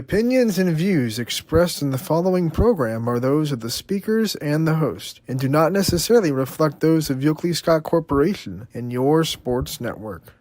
opinions and views expressed in the following program are those of the speakers and the host, and do not necessarily reflect those of Yoakley Scott Corporation and your sports network.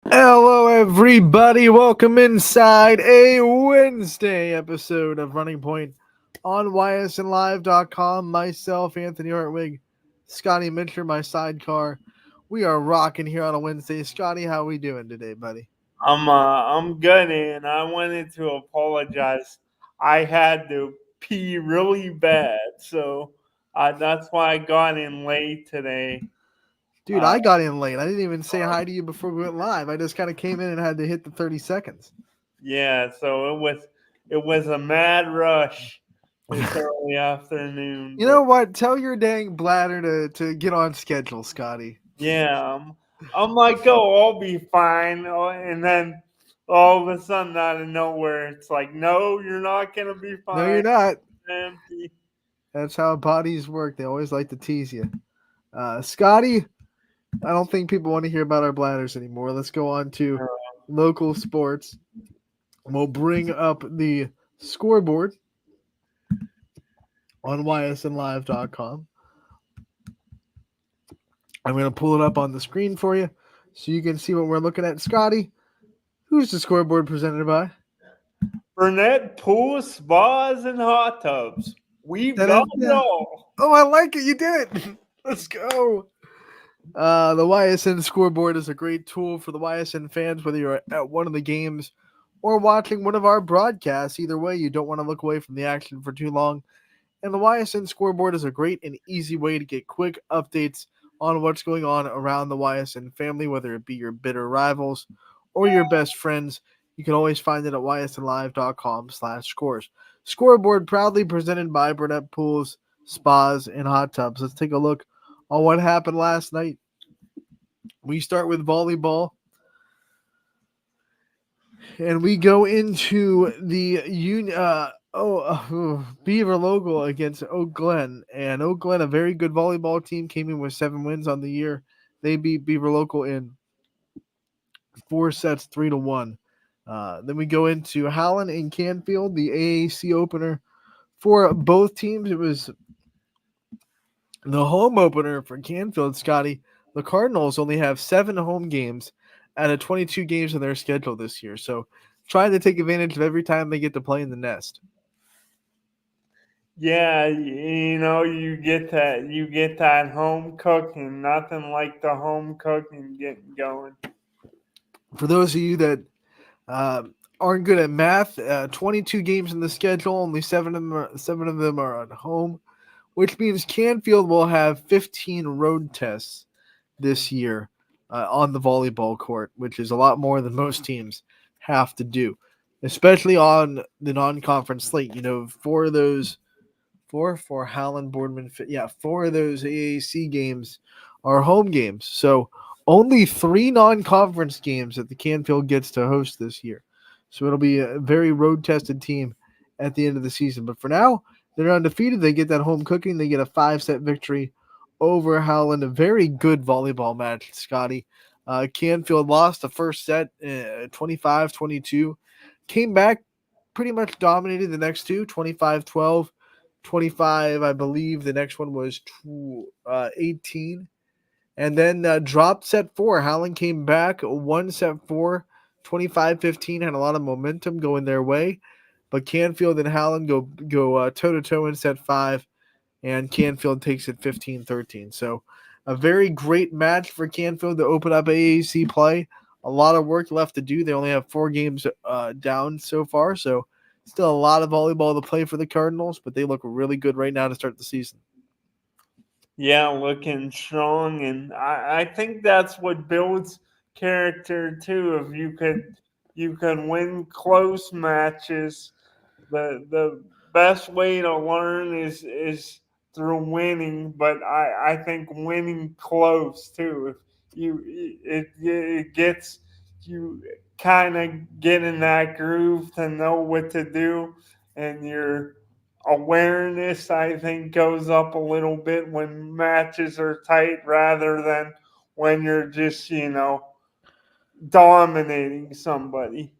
Hello, everybody. Welcome inside a Wednesday episode of Running Point on YSNLive.com. Myself, Anthony Hartwig, Scotty Mitcher, my sidecar. We are rocking here on a Wednesday. Scotty, how we doing today, buddy? I'm good, and I wanted to apologize. I had to pee really bad, so that's why I got in late today. Dude, I got in late. I didn't even say hi to you before we went live. I just kind of came in and had to hit the 30 seconds. Yeah, so it was a mad rush this early afternoon. You know what? Tell your dang bladder to get on schedule, Scotty. Yeah, I'm like, oh, I'll be fine, and then all of a sudden, out of nowhere, it's like, no, you're not gonna be fine. No, you're not. Empty. That's how bodies work. They always like to tease you. Scotty, I don't think people want to hear about our bladders anymore. Let's go on to local sports. We'll bring up the scoreboard on ysnlive.com. I'm going to pull it up on the screen for you so you can see what we're looking at. Scotty, who's the scoreboard presented by? Burnett Pools, Spas, and Hot Tubs. We've got it all. Oh, I like it. You did it. Let's go. The YSN scoreboard is a great tool for the YSN fans, whether you're at one of the games or watching one of our broadcasts. Either way, you don't want to look away from the action for too long. And the YSN scoreboard is a great and easy way to get quick updates on what's going on around the YSN family, whether it be your bitter rivals or your best friends. You can always find it at ysnlive.com/scores. Scoreboard proudly presented by Burnett Pools, Spas, and Hot Tubs. Let's take a look on what happened last night. We start with volleyball, and we go into the Beaver Local against Oak Glen. And Oak Glen, a very good volleyball team, came in with 7 wins on the year. They beat Beaver Local in 4 sets, 3-1. Then we go into Howland and Canfield, the AAC opener for both teams. It was the home opener for Canfield, Scotty. The Cardinals only have 7 home games out of 22 games on their schedule this year. So trying to take advantage of every time they get to play in the nest. Yeah, you get that home cooking. Nothing like the home cooking getting going. For those of you that aren't good at math, 22 games in the schedule, only 7 of them are at home, which means Canfield will have 15 road tests this year on the volleyball court, which is a lot more than most teams have to do, especially on the non-conference slate. 4 of those, for Howland, Boardman, 4 of those AAC games are home games. So only 3 non-conference games that the Canfield gets to host this year. So it'll be a very road-tested team at the end of the season. But for now, they're undefeated. They get that home cooking. They get a 5-set victory over Howland. A very good volleyball match, Scotty. Canfield lost the first set 25-22. Came back, pretty much dominated the next two, 25-12. 25, I believe the next one was 18. And then dropped set 4. Howland came back, won set 4, 25-15, had a lot of momentum going their way, but Canfield and Howland go toe to toe in set 5, and Canfield takes it 15-13. So a very great match for Canfield to open up AAC play. A lot of work left to do. They only have 4 games down so far, so still a lot of volleyball to play for the Cardinals, but they look really good right now to start the season. Yeah, looking strong, and I think that's what builds character too. If you can win close matches, the best way to learn is through winning. But I think winning close too. If it gets you kind of get in that groove to know what to do, and your awareness I think goes up a little bit when matches are tight rather than when you're just dominating somebody.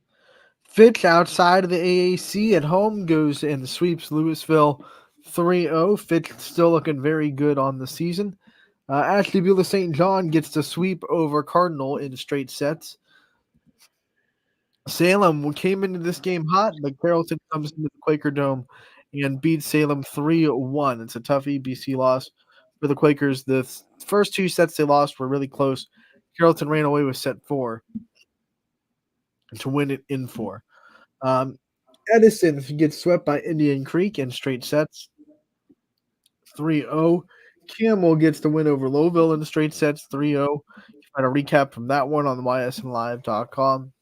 Fitch outside of the AAC at home goes and sweeps Louisville 3-0. Fitch still looking very good on the season. Ashley Beulah St. John gets to sweep over Cardinal in straight sets. Salem came into this game hot, but Carrollton comes into the Quaker Dome and beats Salem 3-1. It's a tough EBC loss for the Quakers. The first 2 sets they lost were really close. Carrollton ran away with set 4 to win it in 4. Um, Edison gets swept by Indian Creek in straight sets 3-0. Camel gets the win over Lowville in the straight sets 3-0. You find a recap from that one on the ysnlive.com.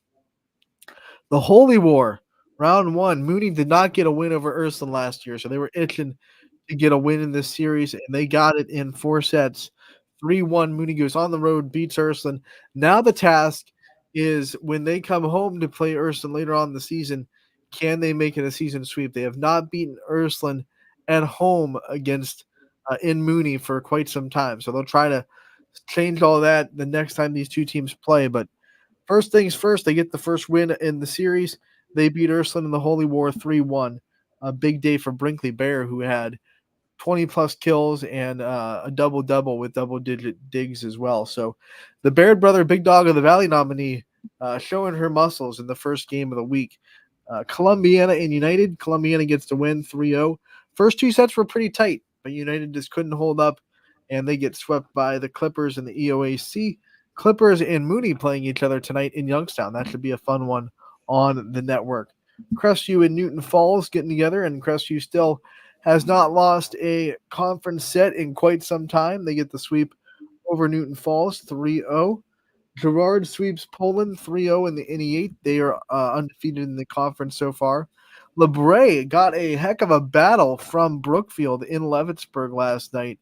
The Holy War, round 1. Mooney did not get a win over Ursuline last year, so they were itching to get a win in this series, and they got it in 4 sets. 3-1. Mooney goes on the road, beats Ursuline. Now the task is when they come home to play Ursuline later on in the season, can they make it a season sweep? They have not beaten Ursuline at home against in Mooney for quite some time, so they'll try to change all that the next time these two teams play. But first things first, they get the first win in the series. They beat Ursuline in the Holy War 3-1. A big day for Brinkley Bear, who had 20 plus kills and a double double with double digit digs as well. So the Baird brother, Big Dog of the Valley nominee, showing her muscles in the first game of the week. Columbiana and United. Columbiana gets to win 3-0. First 2 sets were pretty tight, but United just couldn't hold up, and they get swept by the Clippers and the EOAC. Clippers and Mooney playing each other tonight in Youngstown. That should be a fun one on the network. Crestview and Newton Falls getting together, and Crestview still has not lost a conference set in quite some time. They get the sweep over Newton Falls 3-0. Girard sweeps Poland 3-0 in the NE8. They are undefeated in the conference so far. LeBray got a heck of a battle from Brookfield in Leavittsburg last night.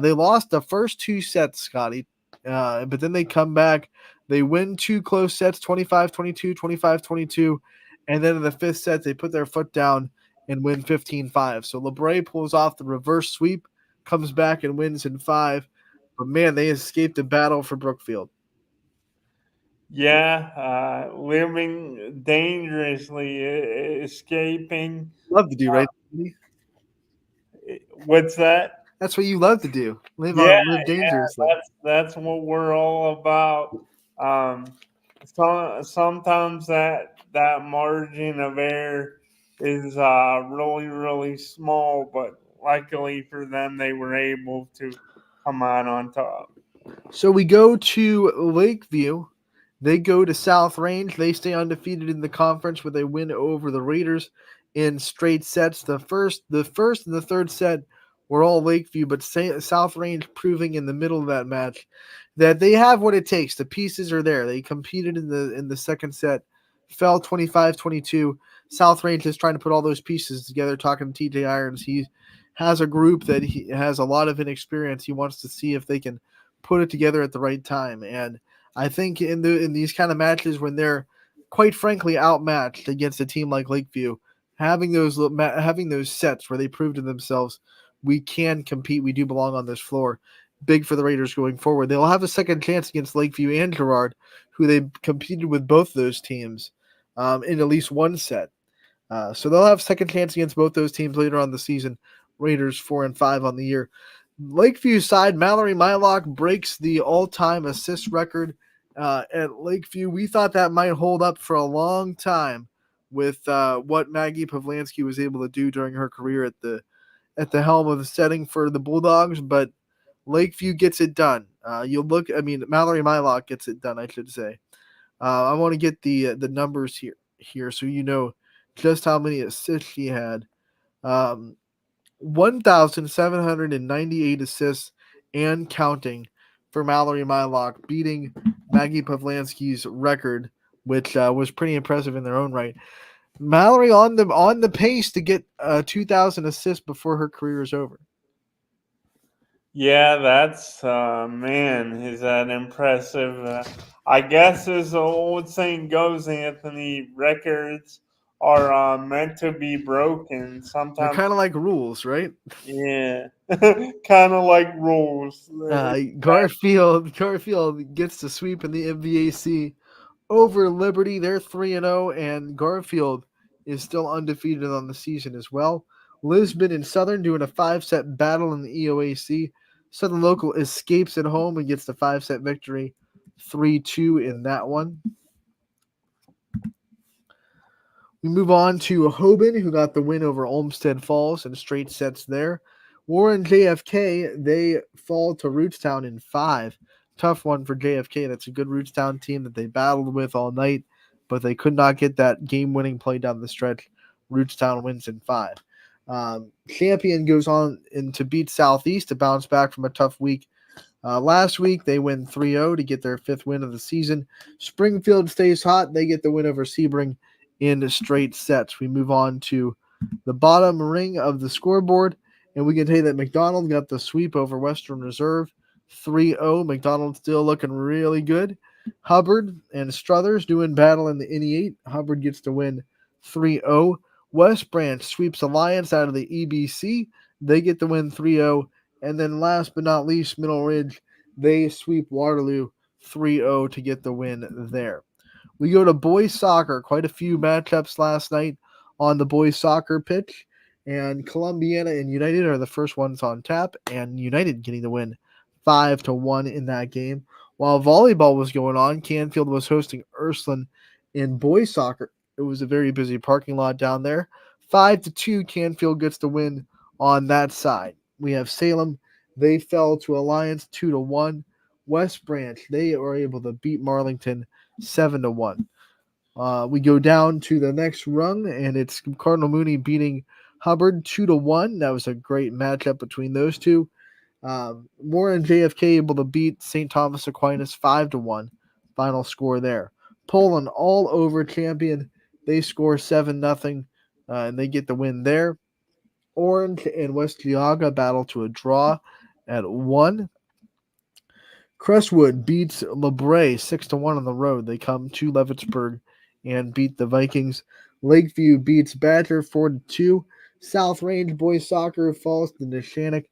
They lost the first 2 sets, Scotty, but then they come back. They win 2 close sets, 25-22, 25-22, and then in the 5th set, they put their foot down and win 15-5. So LeBray pulls off the reverse sweep, comes back and wins in 5. But, man, they escaped a battle for Brookfield. Yeah, living dangerously, escaping. Love to do, right? What's that? That's what you love to do. Yeah, Live dangerously. that's what we're all about. Um, sometimes that margin of error is really small, but luckily for them, they were able to come out on top. So we go to Lakeview. They go to South Range. They stay undefeated in the conference with a win over the Raiders in straight sets. The first and the 3rd set were all Lakeview, but South Range proving in the middle of that match that they have what it takes. The pieces are there. They competed in the 2nd set, fell 25-22. South Range is trying to put all those pieces together. Talking to TJ Irons, he has a group that he has a lot of inexperience. He wants to see if they can put it together at the right time. And I think in these kind of matches when they're quite frankly outmatched against a team like Lakeview, having those sets where they prove to themselves we can compete, we do belong on this floor, big for the Raiders going forward. They'll have a second chance against Lakeview and Girard, who they competed with both those teams in at least one set. So they'll have second chance against both those teams later on the season. Raiders 4-5 on the year. Lakeview side, Mallory Mylock breaks the all-time assist record at Lakeview. We thought that might hold up for a long time with what Maggie Pavlansky was able to do during her career at the helm of the setting for the Bulldogs, but Lakeview gets it done. Mallory Mylock gets it done, I should say. I want to get the numbers here so you know just how many assists she had. Um, 1,798 assists and counting for Mallory Mylock, beating Maggie Pavlansky's record, which was pretty impressive in their own right. Mallory on the pace to get 2,000 assists before her career is over. Yeah, that's man, is that impressive? I guess as the old saying goes, Anthony, records are meant to be broken. They're Sometimes, kind of like rules, right? yeah, kind of like rules. Garfield gets the sweep in the MVAC over Liberty. They're 3-0, and Garfield is still undefeated on the season as well. Lisbon and Southern doing a 5-set battle in the EOAC. Southern Local escapes at home and gets the 5-set victory, 3-2 in that one. We move on to Hoban, who got the win over Olmsted Falls in straight sets there. Warren JFK, they fall to Rootstown in 5. Tough one for JFK. That's a good Rootstown team that they battled with all night, but they could not get that game-winning play down the stretch. Rootstown wins in 5. Champion goes on to beat Southeast to bounce back from a tough week. Last week, they win 3-0 to get their 5th win of the season. Springfield stays hot. They get the win over Sebring in straight sets. We move on to the bottom ring of the scoreboard, and we can tell you that McDonald got the sweep over Western Reserve 3-0. McDonald still looking really good. Hubbard and Struthers doing battle in the NE8. Hubbard gets to win 3-0. West Branch sweeps Alliance out of the EBC. They get the win 3-0. And then last but not least, Middle Ridge, they sweep Waterloo 3-0 to get the win there. We go to boys soccer. Quite a few matchups last night on the boys soccer pitch. And Columbiana and United are the first ones on tap, and United getting the win 5-1 in that game. While volleyball was going on, Canfield was hosting Ursuline in boys soccer. It was a very busy parking lot down there. 5-2, Canfield gets the win on that side. We have Salem. They fell to Alliance 2-1. West Branch, they were able to beat Marlington 7-1. We go down to the next rung, and it's Cardinal Mooney beating Hubbard 2-1. That was a great matchup between those two. Warren JFK able to beat St. Thomas Aquinas 5-1. Final score there. Poland all over champion. They score 7-0, and they get the win there. Orange and West Geauga battle to a draw at 1. Crestwood beats LeBray 6-1 on the road. They come to Leavittsburg and beat the Vikings. Lakeview beats Badger 4-2. South Range boys soccer falls to Neshannock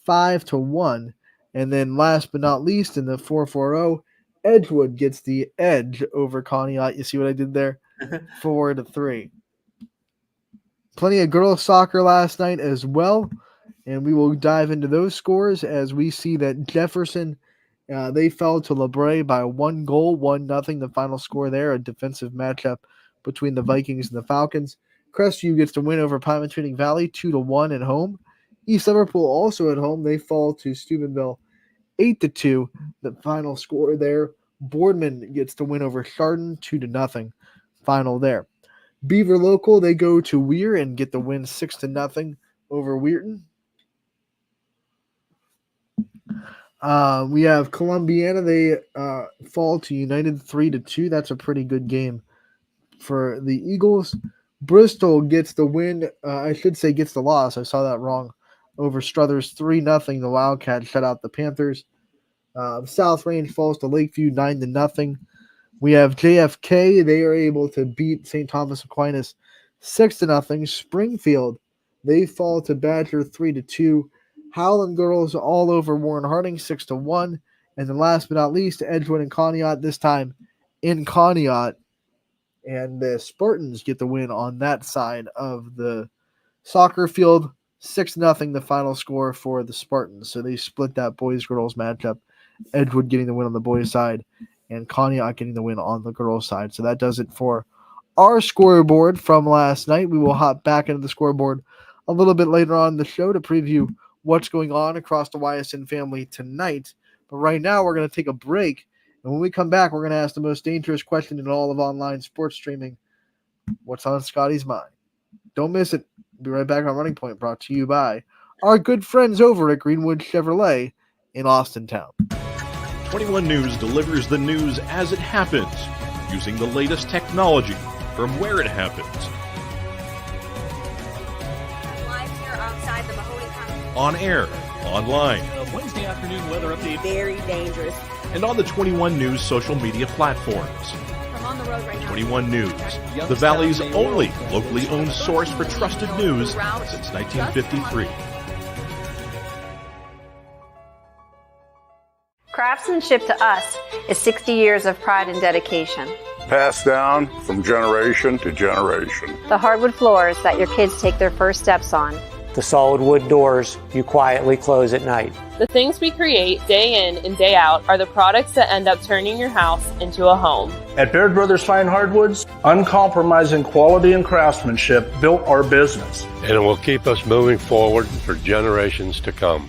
5-1. And then last but not least in the 4-4-0, Edgewood gets the edge over Conneaut. You see what I did there? 4-3. Plenty of girls soccer last night as well, and we will dive into those scores as we see that Jefferson, they fell to LeBray by 1 goal, 1-0. The final score there, a defensive matchup between the Vikings and the Falcons. Crestview gets to win over Pymatronic Valley 2-1 at home. East Liverpool also at home. They fall to Steubenville 8-2. The final score there. Boardman gets to win over Chardon 2-0. Final there. Beaver Local, they go to Weir and get the win 6-0 over Weirton. We have Columbiana, they fall to United 3-2. That's a pretty good game for the Eagles. Bristol gets the win, I should say gets the loss. I saw that wrong. Over Struthers 3-0. The Wildcats shut out the Panthers. South Range falls to Lakeview 9-0. We have JFK. They are able to beat St. Thomas Aquinas 6-0. Springfield, they fall to Badger 3-2. Howland girls all over Warren Harding 6-1. And then last but not least, Edgewood and Conneaut, this time in Conneaut. And the Spartans get the win on that side of the soccer field. 6-0 the final score for the Spartans. So they split that boys-girls matchup. Edgewood getting the win on the boys' side and Cognac getting the win on the girls' side. So that does it for our scoreboard from last night. We will hop back into the scoreboard a little bit later on in the show to preview what's going on across the YSN family tonight. But right now, we're going to take a break. And when we come back, we're going to ask the most dangerous question in all of online sports streaming. What's on Scotty's mind? Don't miss it. Be right back on Running Point, brought to you by our good friends over at Greenwood Chevrolet in Austintown. 21 News delivers the news as it happens, using the latest technology from where it happens. Live here outside the Mahoney County. On air, online, Wednesday afternoon weather update. Very dangerous. and on the 21 News social media platforms. I'm on the road right now. 21 News, the Valley's only locally owned source for trusted news since 1953. Craftsmanship to us is 60 years of pride and dedication. Passed down from generation to generation. The hardwood floors that your kids take their first steps on. The solid wood doors you quietly close at night. The things we create day in and day out are the products that end up turning your house into a home. At Baird Brothers Fine Hardwoods, uncompromising quality and craftsmanship built our business. And it will keep us moving forward for generations to come.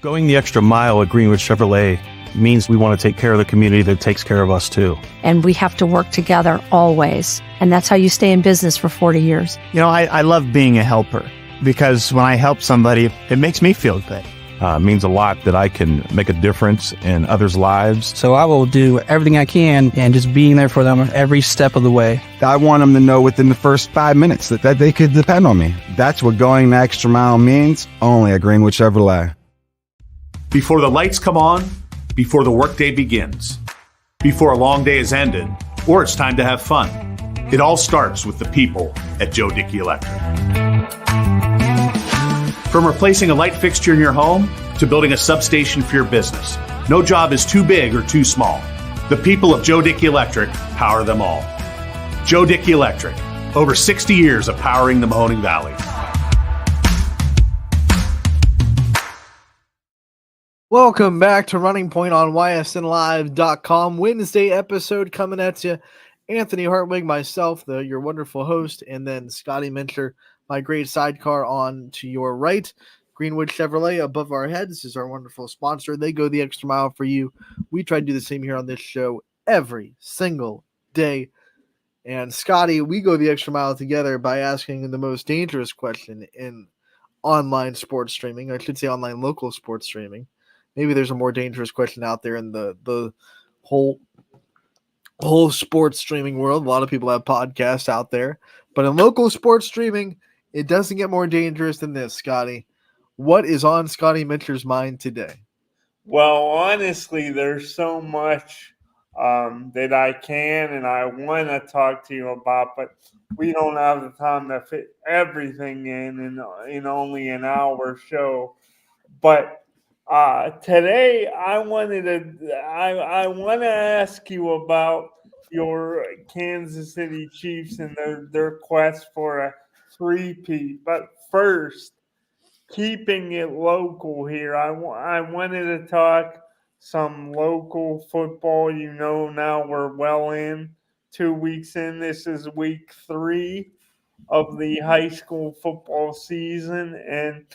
Going the extra mile at Greenwood Chevrolet means we want to take care of the community that takes care of us too. And we have to work together always. And that's how you stay in business for 40 years. You know, I love being a helper because when I help somebody, it makes me feel good. It means a lot that I can make a difference in others' lives. So I will do everything I can and just being there for them every step of the way. I want them to know within the first 5 minutes that they could depend on me. That's what going the extra mile means, only at Greenwood Chevrolet. Before the lights come on, before the workday begins, before a long day is ended, or it's time to have fun, it all starts with the people at Joe Dickey Electric. From replacing a light fixture in your home to building a substation for your business, no job is too big or too small. The people of Joe Dickey Electric power them all. Joe Dickey Electric, over 60 years of powering the Mahoning Valley. Welcome back to Running Point on ysnlive.com. Wednesday episode coming at you. Anthony Hartwig, myself, your wonderful host, and then Scotty Mincher, my great sidecar on to your right. Greenwood Chevrolet above our heads is our wonderful sponsor. They go the extra mile for you. We try to do the same here on this show every single day. And Scotty, we go the extra mile together by asking the most dangerous question in online sports streaming. I should say online local sports streaming. Maybe there's a more dangerous question out there in the whole sports streaming world. A lot of people have podcasts out there. But in local sports streaming, it doesn't get more dangerous than this, Scotty. What is on Scotty Mincher's mind today? Well, honestly, there's so much that I can and I want to talk to you about, but we don't have the time to fit everything in only an hour show. But today, I want to ask you about your Kansas City Chiefs and their quest for a three-peat. But first, keeping it local here, I wanted to talk some local football. You know, now we're well in 2 weeks in. This is week 3 of the high school football season, and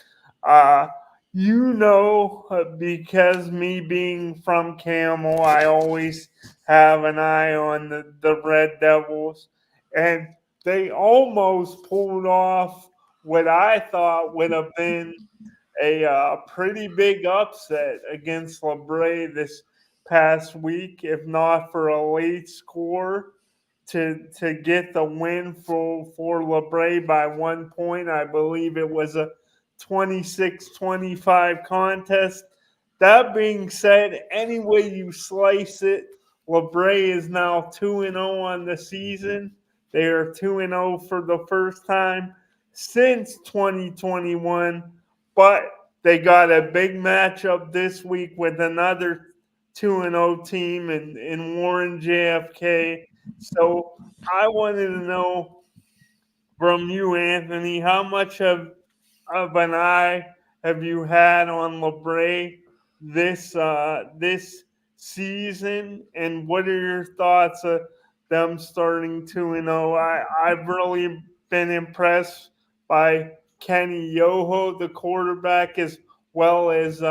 because me being from Camel, I always have an eye on the Red Devils. And they almost pulled off what I thought would have been a pretty big upset against LeBray this past week, if not for a late score to get the win for LeBray by 1 point. I believe it was a 26-25 contest. That being said, any way you slice it, LeBray is now 2-0 on the season. They are 2-0 for the first time since 2021, but they got a big matchup this week with another 2-0 team in Warren JFK. So I wanted to know from you, Anthony, how much of an eye have you had on LeBray this season, and what are your thoughts of them starting 2-0? I've really been impressed by Kenny Yoho, the quarterback, as well as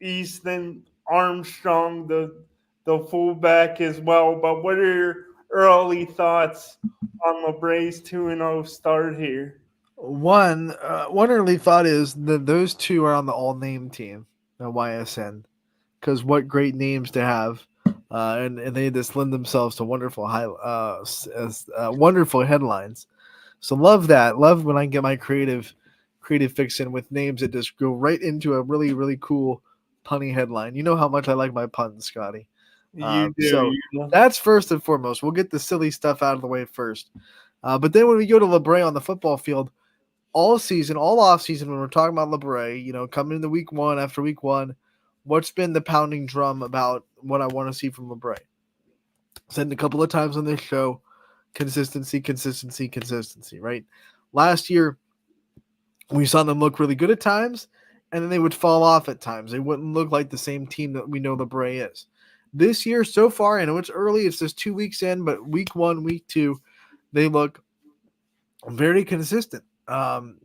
Easton Armstrong, the fullback as well. But what are your early thoughts on LeBray's 2-0 start here? One early thought is that those two are on the all name team at YSN, because what great names to have, and they just lend themselves to wonderful wonderful headlines. So love that. Love when I get my creative fix in with names that just go right into a really really cool punny headline. You know how much I like my puns, Scotty. You do. So that's first and foremost. We'll get the silly stuff out of the way first. But then when we go to LeBray on the football field, all season, all off season, when we're talking about LeBray, coming into week one after week one, what's been the pounding drum about what I want to see from LeBray? Said a couple of times on this show, consistency, right? Last year, we saw them look really good at times, and then they would fall off at times. They wouldn't look like the same team that we know LeBray is. This year, so far, I know it's early, it's just 2 weeks in, but week one, week two, they look very consistent.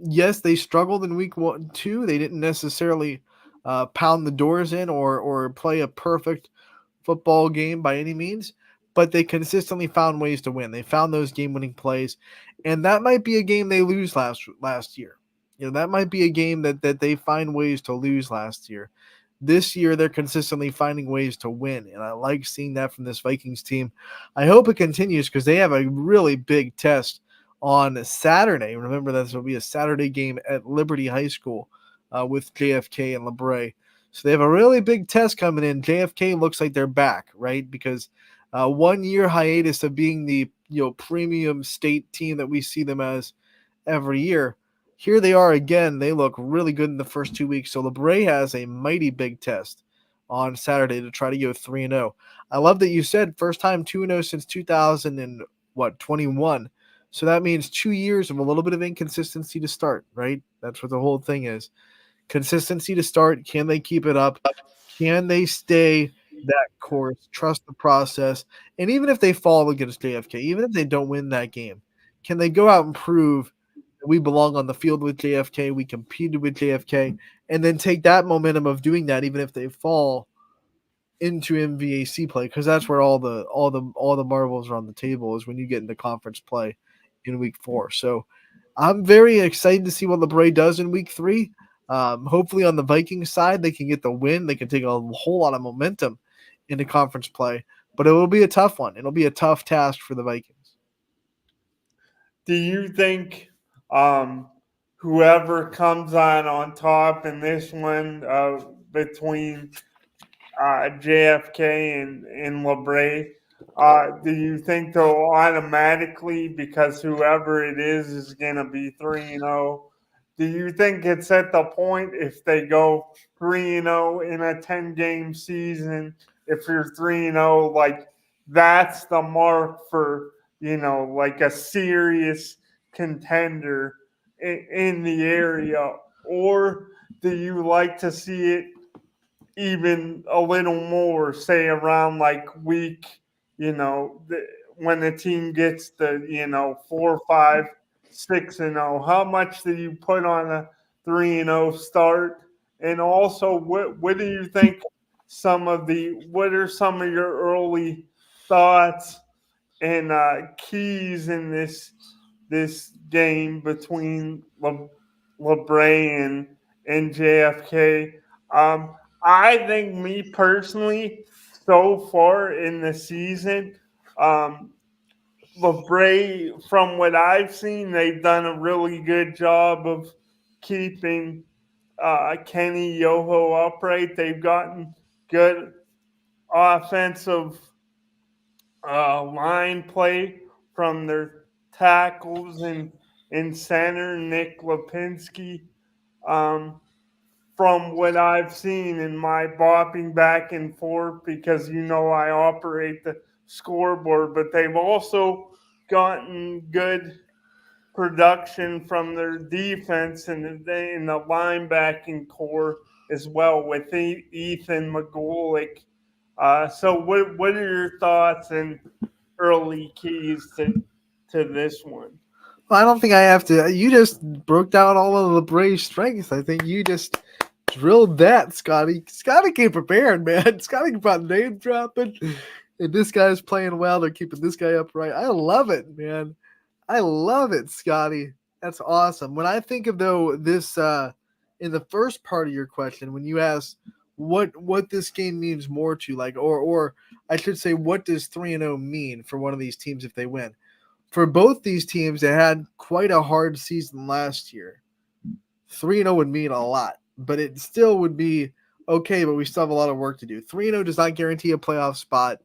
Yes, they struggled in week 1, 2. They didn't necessarily pound the doors in or play a perfect football game by any means, but they consistently found ways to win. They found those game-winning plays, and that might be a game they lose last year. That might be a game that they find ways to lose last year. This year, they're consistently finding ways to win, and I like seeing that from this Vikings team. I hope it continues because they have a really big test on Saturday. Remember, this will be a Saturday game at Liberty High School with JFK and LeBray. So they have a really big test coming in. JFK looks like they're back, right? Because 1 year hiatus of being the premium state team that we see them as every year. Here they are again. They look really good in the first 2 weeks. So LeBray has a mighty big test on Saturday to try to go 3-0. I love that you said first time 2-0 since 2021. So that means 2 years of a little bit of inconsistency to start, right? That's what the whole thing is. Consistency to start. Can they keep it up? Can they stay that course? Trust the process. And even if they fall against JFK, even if they don't win that game, can they go out and prove that we belong on the field with JFK, we competed with JFK, and then take that momentum of doing that, even if they fall into MVAC play, because that's where all the marbles are on the table, is when you get into conference play in week 4. So I'm very excited to see what LeBray does in week 3. Hopefully on the Vikings side, they can get the win. They can take a whole lot of momentum into conference play, but it will be a tough one. It'll be a tough task for the Vikings. Do you think whoever comes on top in this one between JFK and LeBray, do you think they'll automatically, because whoever it is going to be 3-0, do you think it's at the point if they go 3-0 in a 10-game season, if you're 3-0, like that's the mark for, like a serious contender in the area? Or do you like to see it even a little more, say around like week, when the team gets the 4, 5, 6-0? How much do you put on a 3-0 start? And also, what do you think? What are some of your early thoughts and keys in this game between LeBray and JFK? I think, me personally, so far in the season, LeBray, from what I've seen, they've done a really good job of keeping Kenny Yoho upright. They've gotten good offensive line play from their tackles and center, Nick Lipinski. From what I've seen in my bopping back and forth, because I operate the scoreboard, but they've also gotten good production from their defense and the linebacking core as well with Ethan McGulick. So what are your thoughts and early keys to this one? I don't think I have to. You just broke down all of the Braves' strengths. I think you just drilled that, Scotty. Scotty came prepared, man. Scotty brought name dropping, and this guy's playing well. They're keeping this guy upright. I love it, man. I love it, Scotty. That's awesome. When I think of this in the first part of your question, when you ask what this game means more to, like, or I should say, what does 3-0 mean for one of these teams if they win? For both these teams, they had quite a hard season last year. 3-0 would mean a lot, but it still would be okay, but we still have a lot of work to do. 3-0 does not guarantee a playoff spot.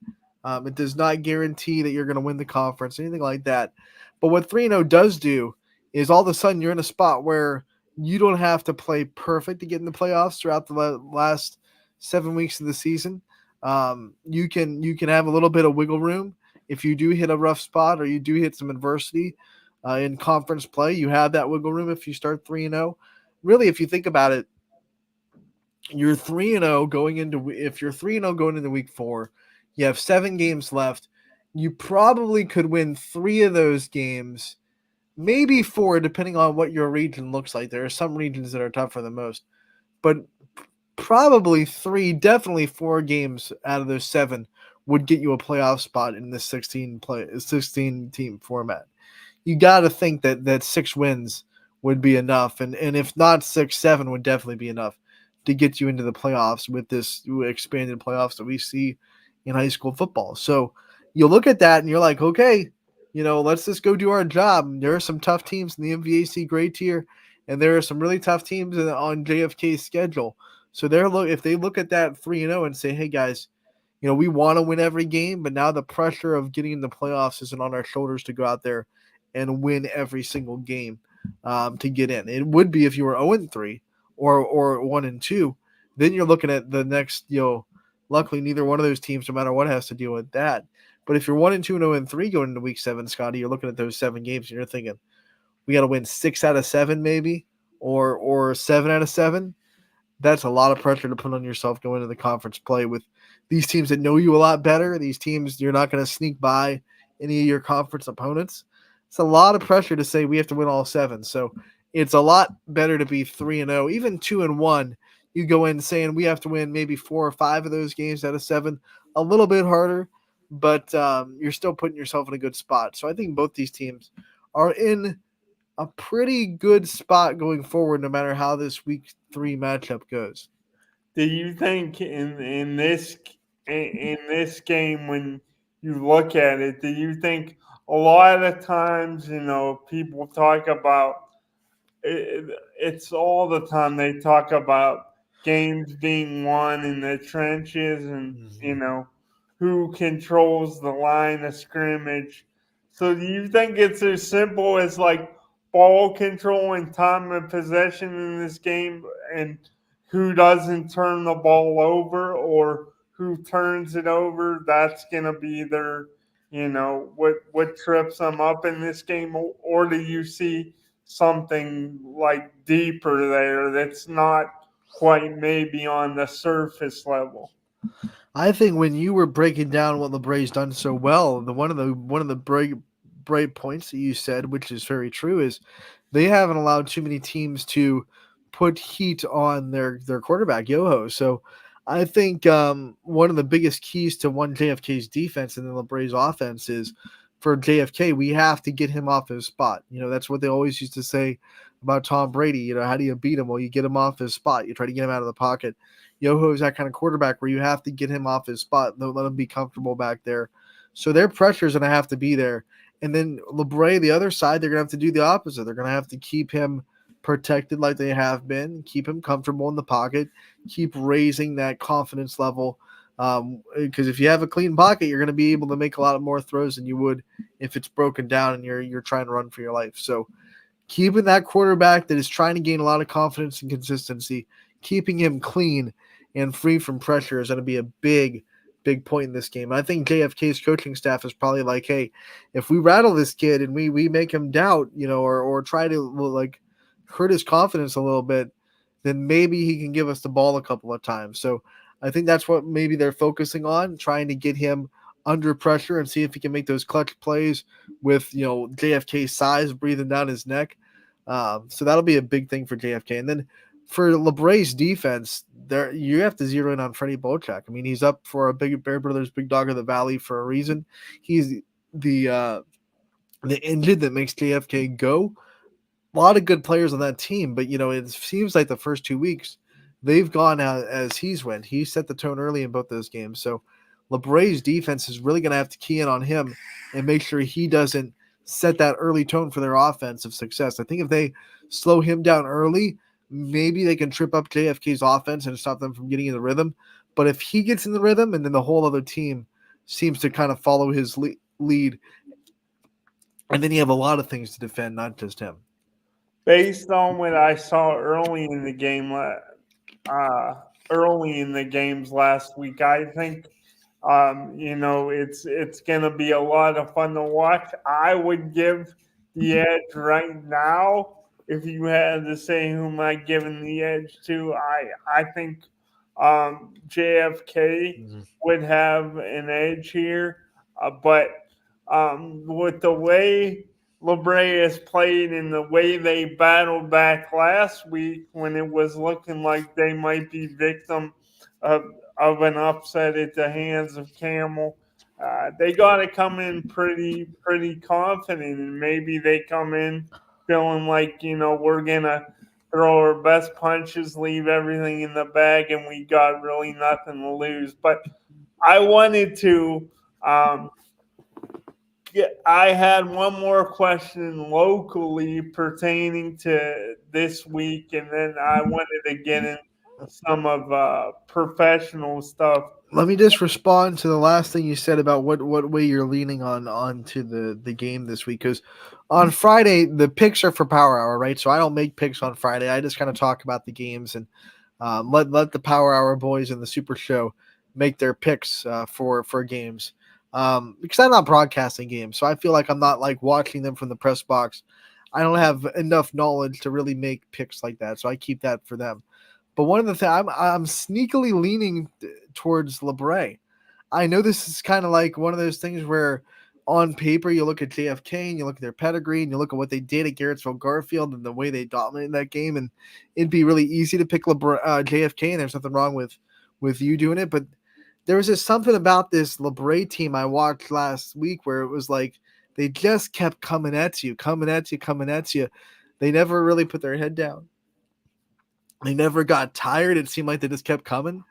It does not guarantee that you're going to win the conference, anything like that. But what 3-0 does do is all of a sudden you're in a spot where you don't have to play perfect to get in the playoffs throughout the last 7 weeks of the season. You can have a little bit of wiggle room. If you do hit a rough spot or you do hit some adversity in conference play, you have that wiggle room if you start 3-0. Really, if you think about it, you're 3-0 going into week 4, you have 7 games left. You probably could win 3 of those games, maybe 4, depending on what your region looks like. There are some regions that are tougher than most, but probably 3, definitely 4 games out of those 7 would get you a playoff spot in this 16 team format. You got to think that 6 wins would be enough, and if not 6, 7 would definitely be enough to get you into the playoffs with this expanded playoffs that we see in high school football. So you look at that and you're like, okay, let's just go do our job. There are some tough teams in the MVAC grade tier, and there are some really tough teams on JFK's schedule. So if they look at that 3-0 and say, hey guys, we want to win every game, but now the pressure of getting in the playoffs isn't on our shoulders to go out there and win every single game to get in. It would be if you were 0-3 or 1-2. Then you're looking at the next, luckily neither one of those teams, no matter what, has to deal with that. But if you're 1-2 and 0-3 going into week 7, Scotty, you're looking at those 7 games and you're thinking, we got to win 6 out of 7 maybe, or 7 out of 7. That's a lot of pressure to put on yourself going into the conference play with these teams that know you a lot better. These teams, you're not going to sneak by any of your conference opponents. It's a lot of pressure to say we have to win all 7. So it's a lot better to be 3-0, even 2-1. You go in saying we have to win maybe 4 or 5 of those games out of 7. A little bit harder, but you're still putting yourself in a good spot. So I think both these teams are in a pretty good spot going forward, no matter how this week 3 matchup goes. Do you think in this game, when you look at it, do you think a lot of times, people talk about it's all the time they talk about games being won in the trenches and who controls the line of scrimmage. So do you think it's as simple as like ball control and time of possession in this game, and who doesn't turn the ball over or who turns it over, that's going to be their, what trips them up in this game? Or do you see something like deeper there that's not quite maybe on the surface level? I think when you were breaking down what the Braves done so well, one of the great points that you said, which is very true, is they haven't allowed too many teams to put heat on their quarterback, Yoho. So I think one of the biggest keys to JFK's defense and the Braves offense is for JFK, we have to get him off his spot. That's what they always used to say about Tom Brady. How do you beat him? Well, you get him off his spot. You try to get him out of the pocket. Yoho is that kind of quarterback where you have to get him off his spot. Don't let him be comfortable back there. So their pressure is going to have to be there. And then LeBray, the other side, they're going to have to do the opposite. They're going to have to keep him protected like they have been, keep him comfortable in the pocket, keep raising that confidence level. Because if you have a clean pocket, you're going to be able to make a lot more throws than you would if it's broken down and you're trying to run for your life. So keeping that quarterback that is trying to gain a lot of confidence and consistency, keeping him clean and free from pressure is going to be a big point in this game. I think JFK's coaching staff is probably like, hey, if we rattle this kid and we make him doubt, or try to like hurt his confidence a little bit, then maybe he can give us the ball a couple of times. So I think that's what maybe they're focusing on, trying to get him under pressure and see if he can make those clutch plays with, JFK's size breathing down his neck. So that'll be a big thing for JFK. And then for LeBray's defense, there you have to zero in on Freddie Bochek. I mean, he's up for a big Bear Brothers Big Dog of the Valley for a reason. He's the engine that makes JFK go. A lot of good players on that team, but it seems like the first 2 weeks they've gone out as he's went. He set the tone early in both those games. So LeBray's defense is really going to have to key in on him and make sure he doesn't set that early tone for their offensive success. I think if they slow him down early, maybe they can trip up JFK's offense and stop them from getting in the rhythm. But if he gets in the rhythm and then the whole other team seems to kind of follow his lead, and then you have a lot of things to defend, not just him. Based on what I saw early in the games last week, I think it's going to be a lot of fun to watch. I would give the edge right now. If you had to say who am I giving the edge to, I think JFK would have an edge here. But with the way LeBray has played and the way they battled back last week when it was looking like they might be victim of an upset at the hands of Camel, they got to come in pretty confident, and maybe they come in feeling like, we're going to throw our best punches, leave everything in the bag, and we got really nothing to lose. But I wanted to I had one more question locally pertaining to this week, and then I wanted to get in some of professional stuff. Let me just respond to the last thing you said about what way you're leaning on to the game this week. Because on Friday, the picks are for Power Hour, right? So I don't make picks on Friday. I just kind of talk about the games and let the Power Hour boys and the Super Show make their picks for games. Because I'm not broadcasting games, so I feel like I'm not like watching them from the press box. I don't have enough knowledge to really make picks like that, so I keep that for them. But one of the things I'm sneakily leaning towards LeBray. I know this is kind of like one of those things where on paper you look at JFK and you look at their pedigree and you look at what they did at Garrettsville Garfield and the way they dominated that game, and it'd be really easy to pick JFK, and there's nothing wrong with you doing it, but there was just something about this LeBray team I watched last week where it was like they just kept coming at you. They never really put their head down. They never got tired. It seemed like they just kept coming.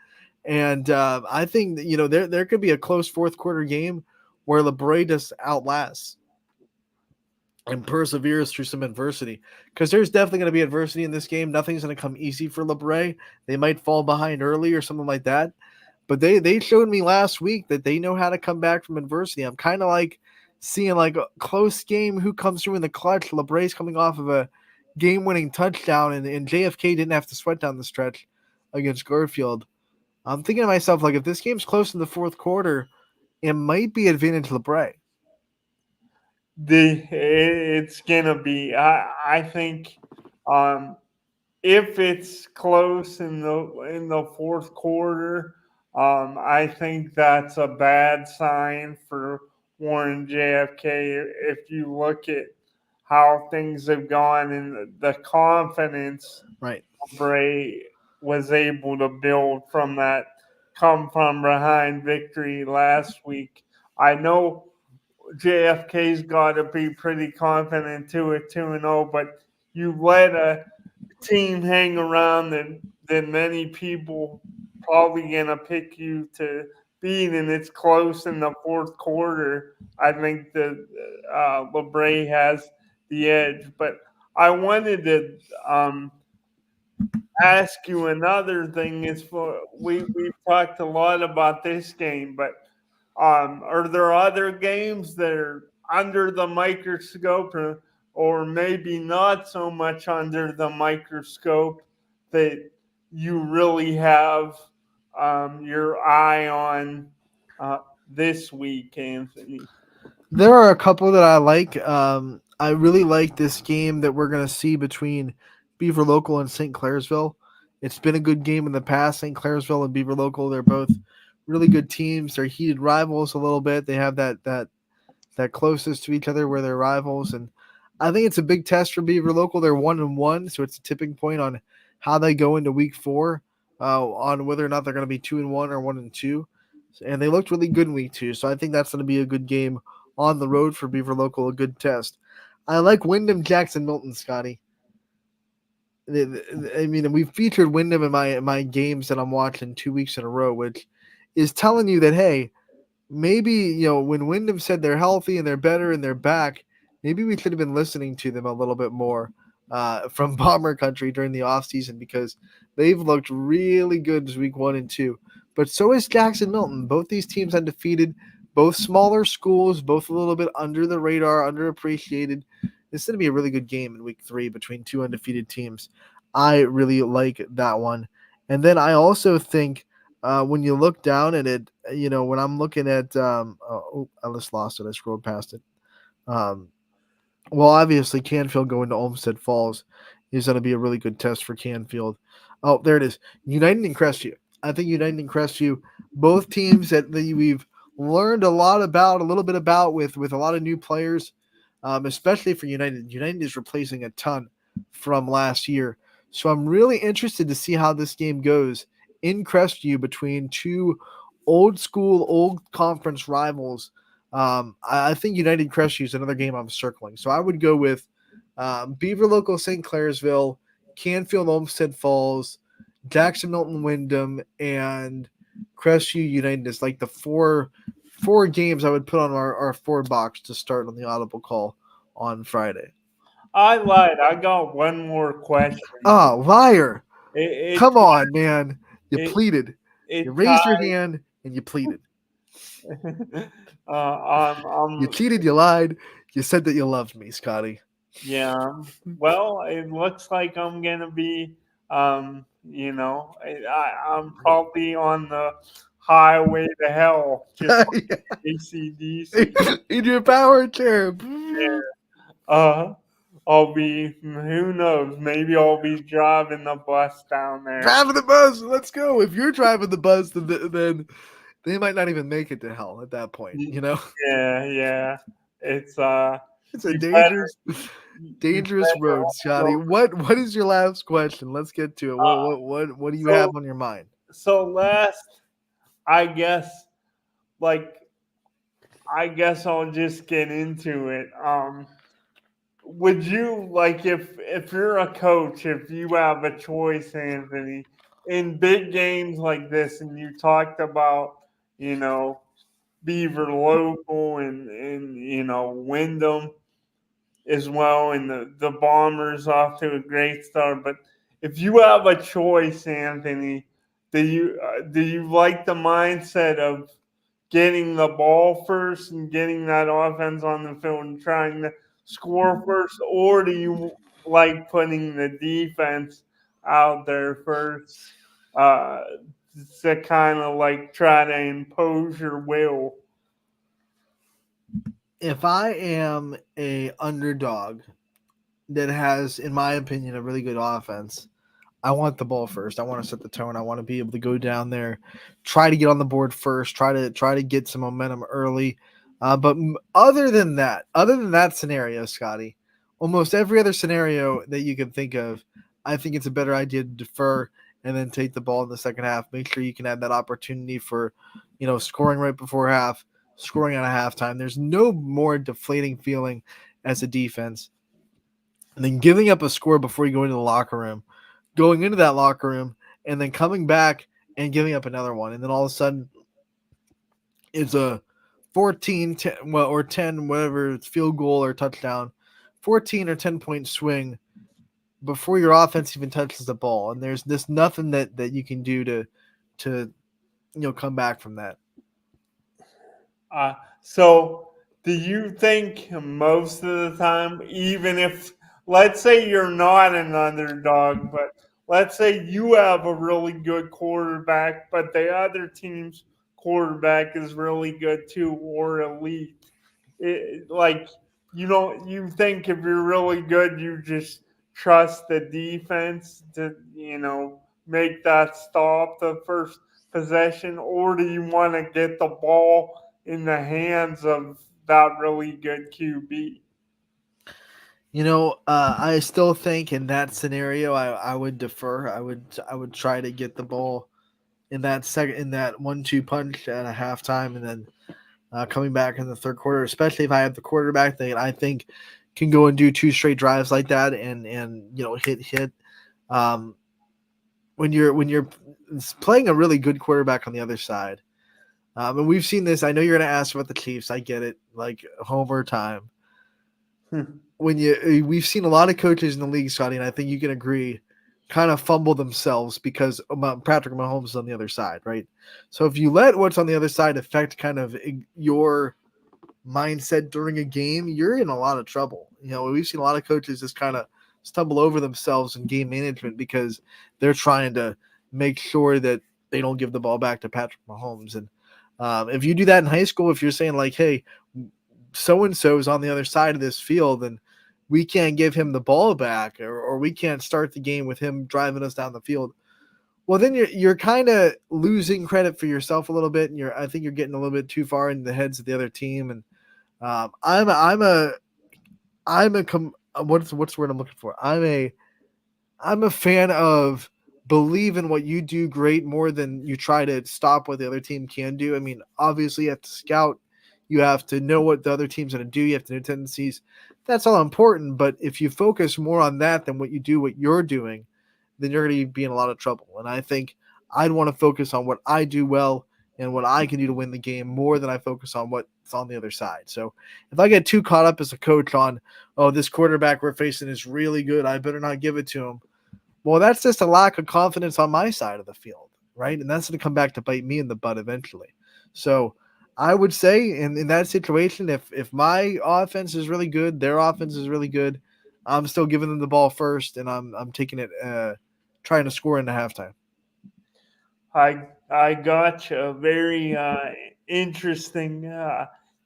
And I think that, there could be a close fourth quarter game where LeBray just outlasts and perseveres through some adversity. Because there's definitely going to be adversity in this game. Nothing's going to come easy for LeBray. They might fall behind early or something like that. But they showed me last week that they know how to come back from adversity. I'm kind of like seeing like a close game, who comes through in the clutch. LeBray's coming off of a game-winning touchdown, and JFK didn't have to sweat down the stretch against Garfield. I'm thinking to myself, like, if this game's close in the fourth quarter, it might be advantage LeBray. It's gonna be. I think if it's close in the fourth quarter, I think that's a bad sign for Warren JFK. If you look at how things have gone and the confidence right Bray was able to build from that come from behind victory last week. I know JFK's got to be pretty confident too at 2-0, but you let a team hang around that many people probably gonna pick you to beat, and it's close in the fourth quarter. I think that LeBray has the edge, but I wanted to ask you another thing. We've talked a lot about this game, but are there other games that are under the microscope or maybe not so much under the microscope that you really have your eye on this week, Anthony? There are a couple that I like. I really like this game that we're going to see between Beaver Local and St. Clairsville. It's been a good game in the past. St. Clairsville and Beaver Local, they're both really good teams. They're heated rivals a little bit. They have that closest to each other where they're rivals, and I think it's a big test for Beaver Local. They're 1-1, so it's a tipping point on how they go into week 4, on whether or not they're going to be 2-1 or 1-2. And they looked really good in week 2, so I think that's going to be a good game on the road for Beaver Local, a good test. I like Wyndham, Jackson, Milton, Scotty. I mean, we've featured Wyndham in my games that I'm watching 2 weeks in a row, which is telling you that, hey, maybe, when Wyndham said they're healthy and they're better and they're back, maybe we should have been listening to them a little bit more from Bomber Country during the offseason, because they've looked really good this week 1 and 2. But so is Jackson Milton. Both these teams undefeated, both smaller schools, both a little bit under the radar, underappreciated. This is going to be a really good game in week 3 between 2 undefeated teams. I really like that one. And then I also think when you look down at it, when I'm looking at, I just lost it. I scrolled past it. Well, obviously, Canfield going to Olmsted Falls is going to be a really good test for Canfield. Oh, there it is. United and Crestview. I think United and Crestview, both teams that we've learned a little bit about with a lot of new players, especially for United. United is replacing a ton from last year. So I'm really interested to see how this game goes in Crestview between two old school, old conference rivals. I think United Crestview is another game I'm circling. So I would go with Beaver Local, St. Clairsville, Canfield, Olmsted Falls, Jackson Milton, Wyndham, and Crestview United is like the four games I would put on our 4 box to start on the Audible call on Friday. I lied. I got one more question. Oh, liar. Come on, man. You it- pleaded. it You raised your ties- hand and you pleaded. I'm You cheated, you lied. You said that you loved me, Scotty. Yeah. Well, it looks like I'm gonna be, I'm probably on the highway to hell, just like ACDC. In your power chair. I'll be, who knows, maybe I'll be driving the bus down there. Driving the bus. Let's go. If you're driving the bus, then they might not even make it to hell at that point, Yeah. It's a dangerous road, Scotty. What is your last question? Let's get to it. What do you have on your mind? So last, I guess I'll just get into it. Would you, like, if you're a coach, if you have a choice, Anthony, in big games like this, and you talked about, Beaver Local and Wyndham as well, and the Bombers off to a great start. But if you have a choice, Anthony, do you like the mindset of getting the ball first and getting that offense on the field and trying to score first, or do you like putting the defense out there first to kind of like try to impose your will? If I am a underdog that has, in my opinion, a really good offense, I want the ball first. I want to set the tone. I want to be able to go down there, try to get on the board first, try to get some momentum early. But other than that scenario, Scotty, almost every other scenario that you can think of, I think it's a better idea to defer and then take the ball in the second half. Make sure you can have that opportunity for, scoring right before half, scoring at a halftime. There's no more deflating feeling as a defense and then giving up a score before you go into the locker room, going into that locker room, and then coming back and giving up another one. And then all of a sudden it's a 14 10, or 10, whatever, it's field goal or touchdown, 14 or 10-point swing before your offense even touches the ball. And there's nothing that you can do to come back from that. So do you think most of the time, even if, let's say you're not an underdog, but let's say you have a really good quarterback, but the other team's quarterback is really good too, or elite, you think if you're really good, you just trust the defense to, make that stop the first possession, or do you want to get the ball in the hands of that really good QB? I still think in that scenario, I would defer. I would try to get the ball in that 1-2 punch at a halftime, and then coming back in the third quarter, especially if I have the quarterback that I think can go and do 2 straight drives like that, and hit. Um, when you're playing a really good quarterback on the other side, and we've seen this. I know you're going to ask about the Chiefs. I get it, like homer time. We've seen a lot of coaches in the league, Scotty, and I think you can agree, kind of fumble themselves because Patrick Mahomes is on the other side, right? So if you let what's on the other side affect kind of your mindset during a game, you're in a lot of trouble. We've seen a lot of coaches just kind of stumble over themselves in game management because they're trying to make sure that they don't give the ball back to Patrick Mahomes. And if you do that in high school, if you're saying like, hey, so-and-so is on the other side of this field and we can't give him the ball back, or we can't start the game with him driving us down the field, well, then you're kind of losing credit for yourself a little bit, and I think you're getting a little bit too far into the heads of the other team. And what's the word I'm looking for? I'm a fan of believe in what you do great more than you try to stop what the other team can do. I mean, obviously you have to scout, you have to know what the other team's going to do, you have to know tendencies. That's all important, but if you focus more on that than what you're doing, then you're going to be in a lot of trouble. And I think I'd want to focus on what I do well and what I can do to win the game more than I focus on what's on the other side. So if I get too caught up as a coach on, oh, this quarterback we're facing is really good, I better not give it to him. Well, that's just a lack of confidence on my side of the field, right? And that's going to come back to bite me in the butt eventually. So I would say in that situation, if my offense is really good, their offense is really good, I'm still giving them the ball first, and I'm taking it, trying to score in the halftime. I got you. Very interesting.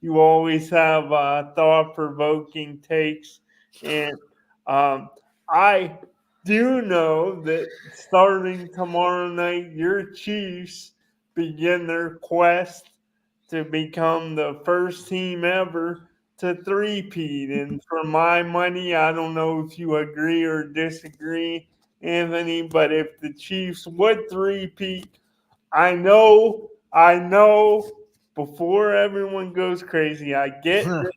You always have thought-provoking takes, and I do know that starting tomorrow night, your Chiefs begin their quest to become the first team ever to three-peat. And for my money, I don't know if you agree or disagree, Anthony, but if the Chiefs would three-peat, I know, before everyone goes crazy, I get that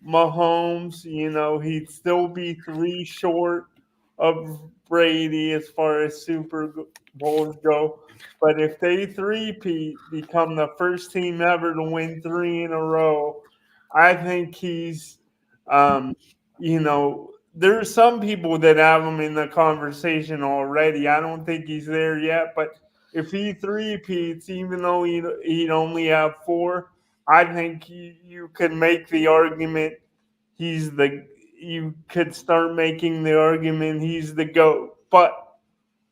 Mahomes, he'd still be 3 short of Brady as far as Super Bowls go. But if they three-peat, become the first team ever to win 3 in a row, I think he's, there's some people that have him in the conversation already. I don't think he's there yet, but if he three-peats, even though he'd only have 4, I think you could make the argument you could start making the argument he's the GOAT. But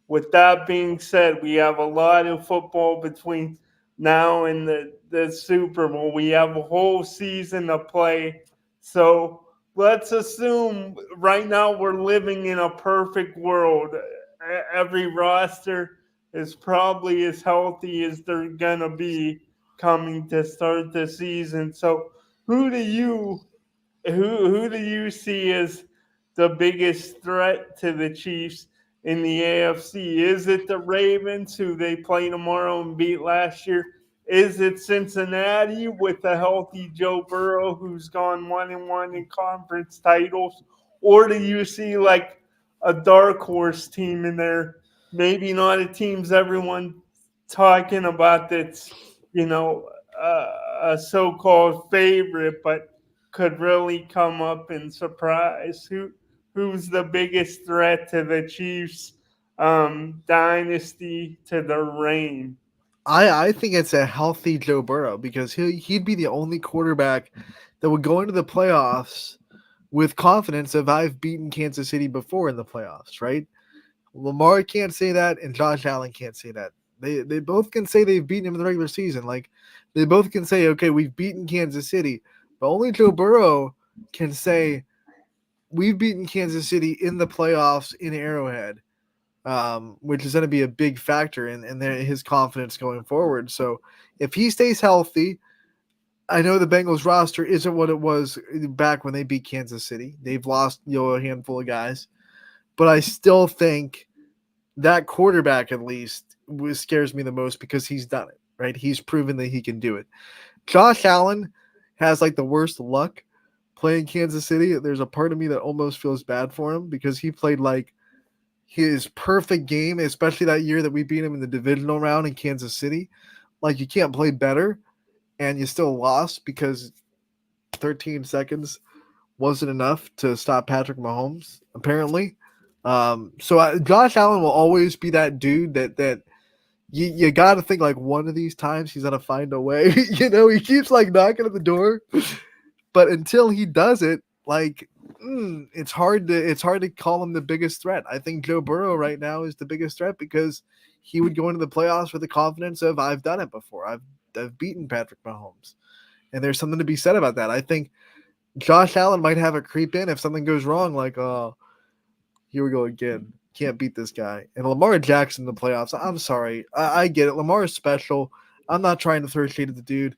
with that being said, we have a lot of football between now and the Super Bowl. We have a whole season to play. So let's assume right now we're living in a perfect world. Every roster is probably as healthy as they're going to be coming to start the season. So who do you see as the biggest threat to the Chiefs in the AFC? Is it the Ravens, who they play tomorrow and beat last year? Is it Cincinnati with a healthy Joe Burrow, who's gone 1-1 in conference titles? Or do you see like a dark horse team in there? Maybe not a team's everyone talking about that's, a so-called favorite, but could really come up and surprise. Who's the biggest threat to the Chiefs dynasty, to their reign? I think it's a healthy Joe Burrow because he'd be the only quarterback that would go into the playoffs with confidence of I've beaten Kansas City before in the playoffs, right? Lamar can't say that, and Josh Allen can't say that. They both can say they've beaten him in the regular season. Like, they both can say, okay, we've beaten Kansas City, but only Joe Burrow can say we've beaten Kansas City in the playoffs in Arrowhead. which is going to be a big factor in his confidence going forward. So if he stays healthy, I know the Bengals roster isn't what it was back when they beat Kansas City. They've lost a handful of guys, but I still think that quarterback at least scares me the most because he's done it, right? He's proven that he can do it. Josh Allen has like the worst luck playing Kansas City. There's a part of me that almost feels bad for him because he played like his perfect game, especially that year that we beat him in the divisional round in Kansas City. Like, you can't play better, and you still lost because 13 seconds wasn't enough to stop Patrick Mahomes, apparently. Josh Allen will always be that dude that you got to think like one of these times he's gonna find a way. He keeps like knocking at the door, but until he does it, like it's hard to call him the biggest threat. I think Joe Burrow right now is the biggest threat because he would go into the playoffs with the confidence of I've done it before. I've beaten Patrick Mahomes, and there's something to be said about that. I think Josh Allen might have a creep in if something goes wrong, like here we go again. Can't beat this guy. And Lamar Jackson in the playoffs. I'm sorry. I get it. Lamar is special. I'm not trying to throw shade at the dude,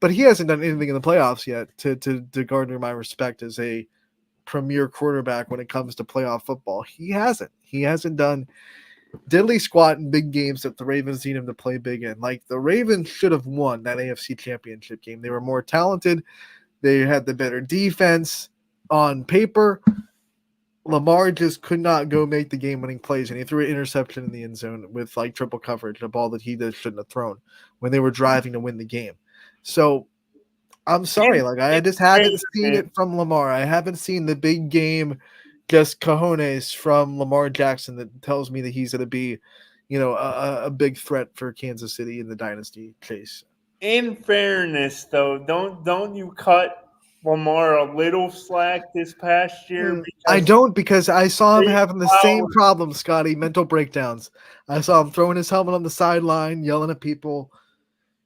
but he hasn't done anything in the playoffs yet to garner my respect as a premier quarterback when it comes to playoff football. He hasn't. He hasn't done diddly squat in big games that the Ravens need him to play big in. Like, the Ravens should have won that AFC Championship game. They were more talented. They had the better defense on paper. Lamar just could not go make the game-winning plays, and he threw an interception in the end zone with like triple coverage, a ball that he just shouldn't have thrown when they were driving to win the game. So I'm sorry, like I just haven't seen it from Lamar. I haven't seen the big game, just cojones from Lamar Jackson that tells me that he's going to be, a big threat for Kansas City in the dynasty chase. In fairness, though, don't you cut Lamar a little slack this past year? I don't, because I saw him having the same Flowers- problem, Scotty, mental breakdowns. I saw him throwing his helmet on the sideline, yelling at people.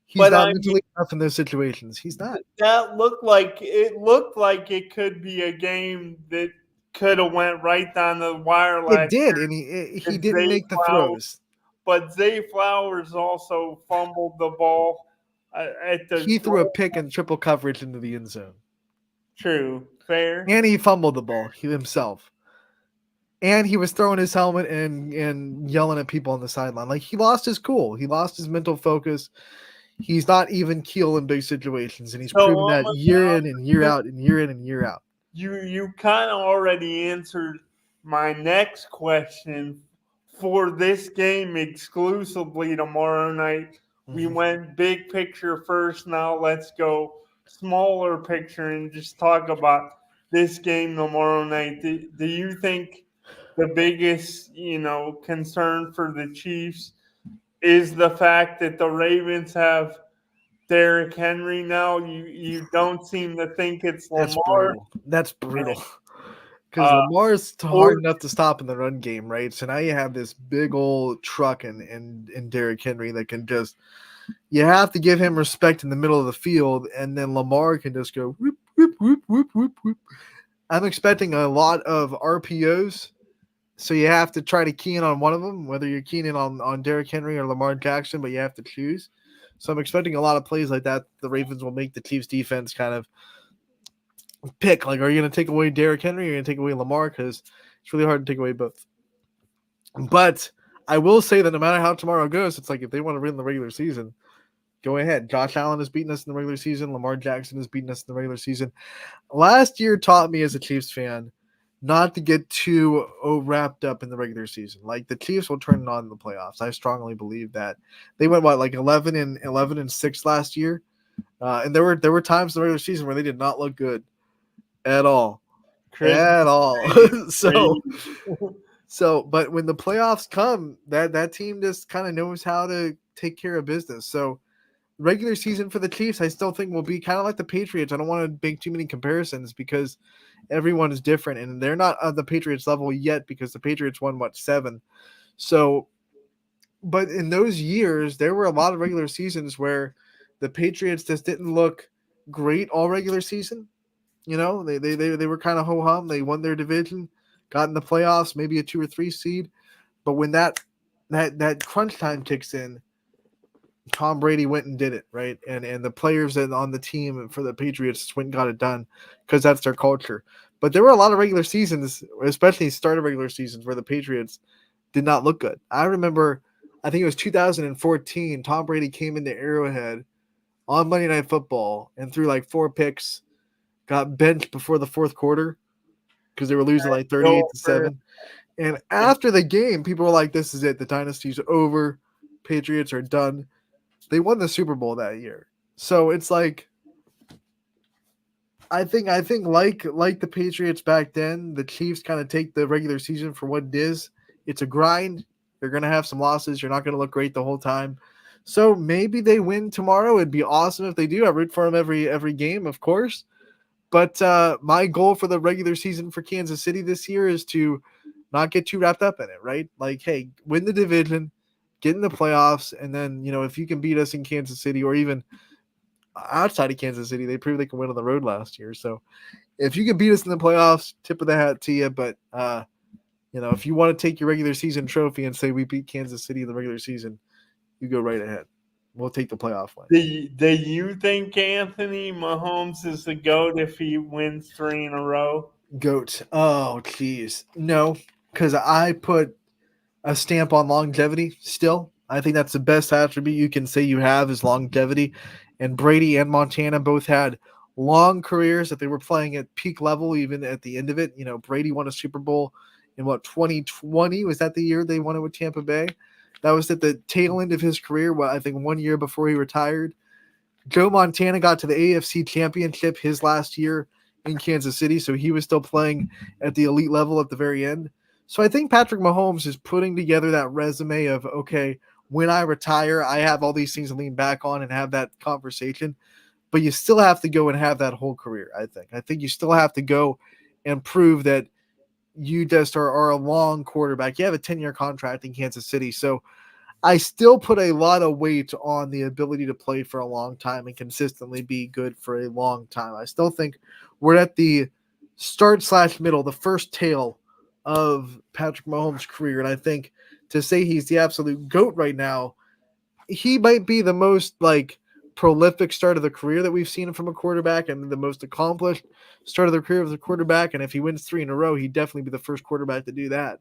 He's But not I mentally enough in those situations. He's not. That looked like it could be a game that could have went right down the wire last It did, year. and he And didn't Zay make the Flowers- throws. But Zay Flowers also fumbled the ball at the. He threw a pick and triple coverage into the end zone. True, fair. And he fumbled the ball himself. And he was throwing his helmet and yelling at people on the sideline. Like, he lost his cool. He lost his mental focus. He's not even keel in big situations, and he's proven that year in and year out and year in and year out. You kind of already answered my next question for this game exclusively tomorrow night. We went big picture first. Now let's go smaller picture and just talk about this game tomorrow night. Do you think the biggest, concern for the Chiefs is the fact that the Ravens have Derrick Henry now? You don't seem to think it's Lamar. That's brutal. Because Lamar's hard enough to stop in the run game, right? So now you have this big old truck in Derrick Henry that can just – you have to give him respect in the middle of the field, and then Lamar can just go whoop, whoop, whoop, whoop, whoop, whoop. I'm expecting a lot of RPOs, so you have to try to key in on one of them, whether you're keying in on Derrick Henry or Lamar Jackson, but you have to choose. So I'm expecting a lot of plays like that. The Ravens will make the Chiefs defense kind of pick, like, are you going to take away Derrick Henry or are you going to take away Lamar? Because it's really hard to take away both. But I will say that no matter how tomorrow goes, it's like if they want to win the regular season, go ahead. Josh Allen has beaten us in the regular season. Lamar Jackson has beaten us in the regular season. Last year taught me as a Chiefs fan not to get too wrapped up in the regular season. Like, the Chiefs will turn it on in the playoffs. I strongly believe that. They went, 11-6 last year? And there were times in the regular season where they did not look good at all. At all. But when the playoffs come, that team just kind of knows how to take care of business. So regular season for the Chiefs, I still think will be kind of like the Patriots. I don't want to make too many comparisons because everyone is different, and they're not at the Patriots level yet because the Patriots won 7. So, but in those years, there were a lot of regular seasons where the Patriots just didn't look great all regular season. They were kind of ho-hum. They won their division, got in the playoffs, maybe a 2 or 3 seed. But when that crunch time kicks in, Tom Brady went and did it, right? And the players on the team for the Patriots went and got it done because that's their culture. But there were a lot of regular seasons, especially start of regular seasons, where the Patriots did not look good. I remember, I think it was 2014, Tom Brady came into Arrowhead on Monday Night Football and threw like 4 picks, got benched before the fourth quarter because they were losing like 38-7. And after the game, people were like, this is it. The dynasty's over. Patriots are done. They won the Super Bowl that year. So it's like, I think like the Patriots back then, the Chiefs kind of take the regular season for what it is. It's a grind. You're going to have some losses. You're not going to look great the whole time. So maybe they win tomorrow. It'd be awesome if they do. I root for them every game, of course. But my goal for the regular season for Kansas City this year is to not get too wrapped up in it, right? Like, hey, win the division, get in the playoffs, and then, if you can beat us in Kansas City or even outside of Kansas City, they proved they can win on the road last year. So if you can beat us in the playoffs, tip of the hat to you. But, if you want to take your regular season trophy and say we beat Kansas City in the regular season, you go right ahead. We'll take the playoff win. Do you think Anthony Mahomes is the GOAT if he wins 3 in a row? GOAT. Oh, geez. No, because I put a stamp on longevity still. I think that's the best attribute you can say you have is longevity. And Brady and Montana both had long careers that they were playing at peak level, even at the end of it. Brady won a Super Bowl in 2020? Was that the year they won it with Tampa Bay? That was at the tail end of his career, I think 1 year before he retired. Joe Montana got to the AFC Championship his last year in Kansas City, so he was still playing at the elite level at the very end. So I think Patrick Mahomes is putting together that resume of, okay, when I retire, I have all these things to lean back on and have that conversation. But you still have to go and have that whole career, I think. I think you still have to go and prove that you just are a long quarterback. You have a 10-year contract in Kansas City. So I still put a lot of weight on the ability to play for a long time and consistently be good for a long time. I still think we're at the start/middle, the first tail of Patrick Mahomes' career. And I think to say he's the absolute GOAT right now, he might be the most prolific start of the career that we've seen from a quarterback and the most accomplished start of the career of the quarterback. And if he wins 3 in a row, he'd definitely be the first quarterback to do that.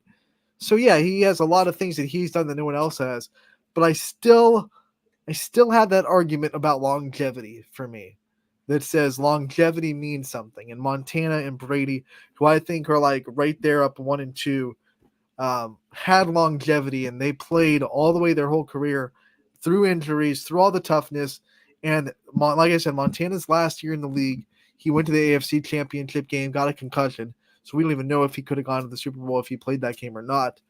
So yeah, he has a lot of things that he's done that no one else has, but I still have that argument about longevity for me that says longevity means something. And Montana and Brady, who I think are right there up 1 and 2, had longevity, and they played all the way their whole career through injuries, through all the toughness. And like I said, Montana's last year in the league, he went to the AFC Championship game, got a concussion. So we don't even know if he could have gone to the Super Bowl if he played that game or not.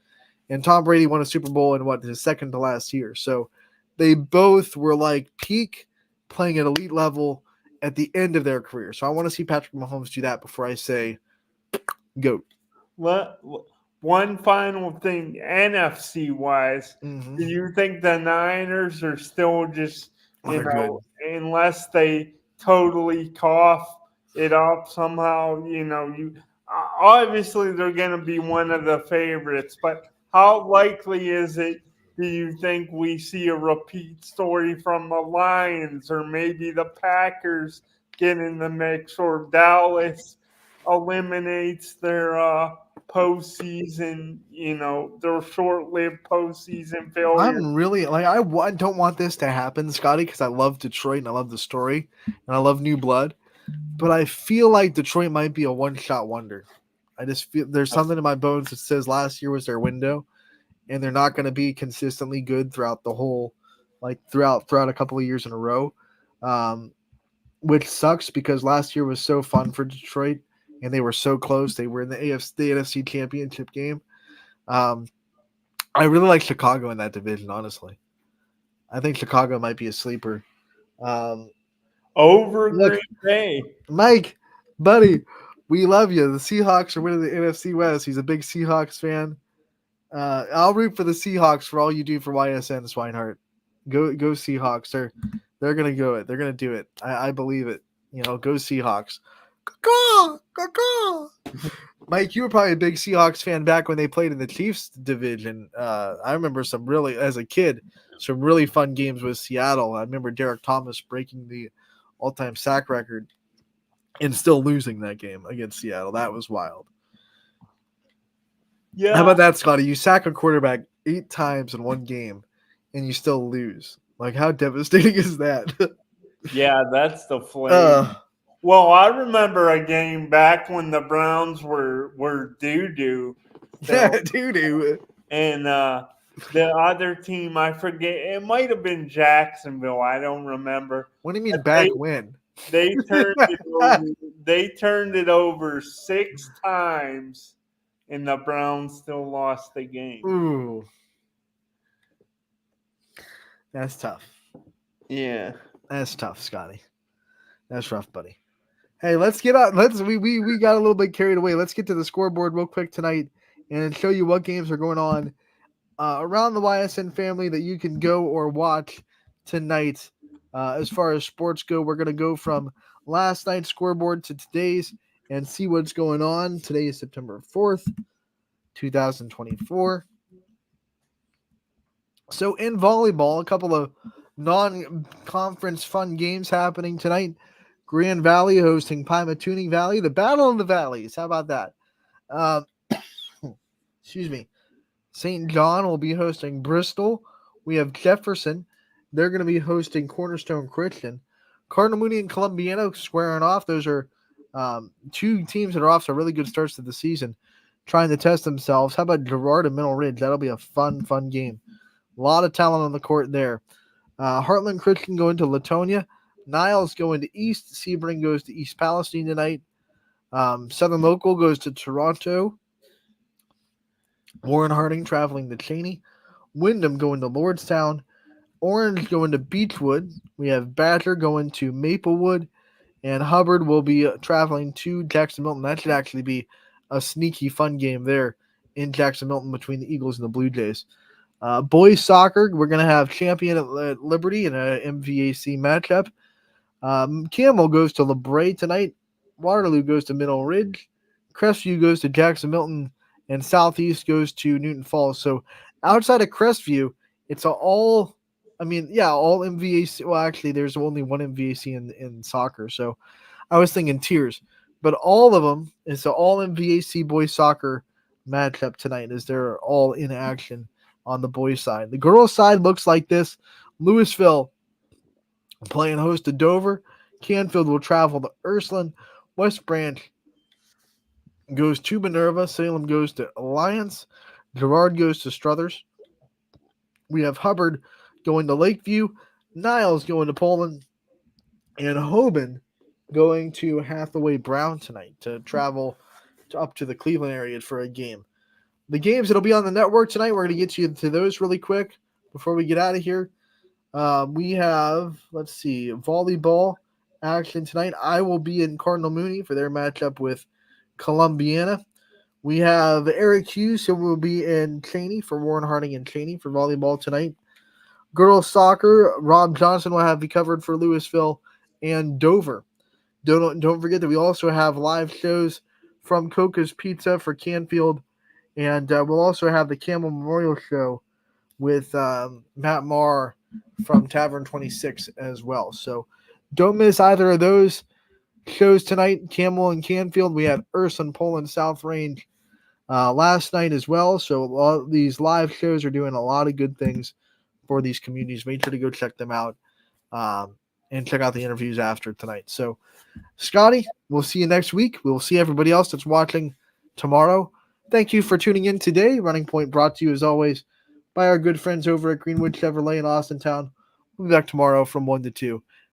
And Tom Brady won a Super Bowl in his second to last year. So they both were peak playing at elite level at the end of their career. So I want to see Patrick Mahomes do that before I say GOAT. One final thing, NFC wise, Mm-hmm. do you think the Niners are still just, unless they totally cough it up somehow, obviously they're going to be one of the favorites, but how likely is it, do you think we see a repeat story from the Lions or maybe the Packers get in the mix, or Dallas eliminates their postseason, their short-lived postseason failure? I'm really I don't want this to happen, Scotty, because I love Detroit and I love the story and I love new blood, but I feel like Detroit might be a one-shot wonder. I just feel there's something in my bones that says last year was their window, and they're not going to be consistently good throughout the whole, throughout a couple of years in a row, which sucks because last year was so fun for Detroit, and they were so close. They were in the NFC Championship game. I really like Chicago in that division, honestly. I think Chicago might be a sleeper. Over Green Bay. Mike, buddy, we love you. The Seahawks are winning the NFC West. He's a big Seahawks fan. I'll root for the Seahawks for all you do for YSN, Swinehart. Go Seahawks. They're gonna go it. They're gonna do it. I believe it. Go Seahawks. Caw. Mike, you were probably a big Seahawks fan back when they played in the Chiefs division. I remember as a kid, some really fun games with Seattle. I remember Derek Thomas breaking the all-time sack record and still losing that game against Seattle. That was wild. Yeah. How about that, Scotty? You sack a quarterback 8 times in one game, and you still lose. Like, how devastating is that? Yeah, that's the flame. Well, I remember a game back when the Browns were doo-doo. Yeah, doo-doo. And the other team, I forget, it might have been Jacksonville. I don't remember. What do you mean back when? They turned it over 6 times, and the Browns still lost the game. Ooh. That's tough. Yeah. That's tough, Scotty. That's rough, buddy. Hey, let's get out. We got a little bit carried away. Let's get to the scoreboard real quick tonight and show you what games are going on around the YSN family that you can go or watch tonight. As far as sports go, we're going to go from last night's scoreboard to today's and see what's going on. Today is September 4th, 2024. So in volleyball, a couple of non-conference fun games happening tonight. Grand Valley hosting Pymatuning Valley, the Battle of the Valleys. How about that? Excuse me. St. John will be hosting Bristol. We have Jefferson. They're going to be hosting Cornerstone Christian. Cardinal Mooney and Columbiana squaring off. Those are 2 teams that are off to really good starts to the season, trying to test themselves. How about Girard and Middle Ridge? That'll be a fun game. A lot of talent on the court there. Heartland Christian going to Latonia. Niles going to East. Sebring goes to East Palestine tonight. Southern Local goes to Toronto. Warren Harding traveling to Cheney. Wyndham going to Lordstown. Orange going to Beechwood. We have Badger going to Maplewood. And Hubbard will be traveling to Jackson Milton. That should actually be a sneaky fun game there in Jackson Milton between the Eagles and the Blue Jays. Boys soccer, we're going to have Champion at Liberty in a MVAC matchup. Camel goes to LeBray tonight. Waterloo goes to Middle Ridge. Crestview goes to Jackson Milton. And Southeast goes to Newton Falls. So outside of Crestview, it's all MVAC. Well, actually, there's only one MVAC in soccer. So I was thinking tiers. But all of them is an all MVAC boys soccer matchup tonight as they're all in action on the boys' side. The girls' side looks like this. Louisville playing host to Dover. Canfield will travel to Ursuline. West Branch goes to Minerva. Salem goes to Alliance. Girard goes to Struthers. We have Hubbard going to Lakeview. Niles going to Poland. And Hoban going to Hathaway Brown tonight to travel up to the Cleveland area for a game. The games that'll be on the network tonight, we're going to get you to those really quick before we get out of here. We have, volleyball action tonight. I will be in Cardinal Mooney for their matchup with Columbiana. We have Eric Hughes, who will be in Cheney for Warren Harding and Cheney for volleyball tonight. Girls soccer, Rob Johnson will have you covered for Louisville and Dover. Don't forget that we also have live shows from Coca's Pizza for Canfield. And we'll also have the Camel Memorial Show with Matt Marr from Tavern 26 as well. So don't miss either of those shows tonight. Camel and Canfield. We had Ursuline, Poland, South Range last night as well. So a lot of these live shows are doing a lot of good things for these communities. Make sure to go check them out and check out the interviews after tonight. So, Scotty, we'll see you next week. We'll see everybody else that's watching tomorrow. Thank you for tuning in today. Running Point brought to you, as always, by our good friends over at Greenwood Chevrolet in Austintown. We'll be back tomorrow from 1 to 2.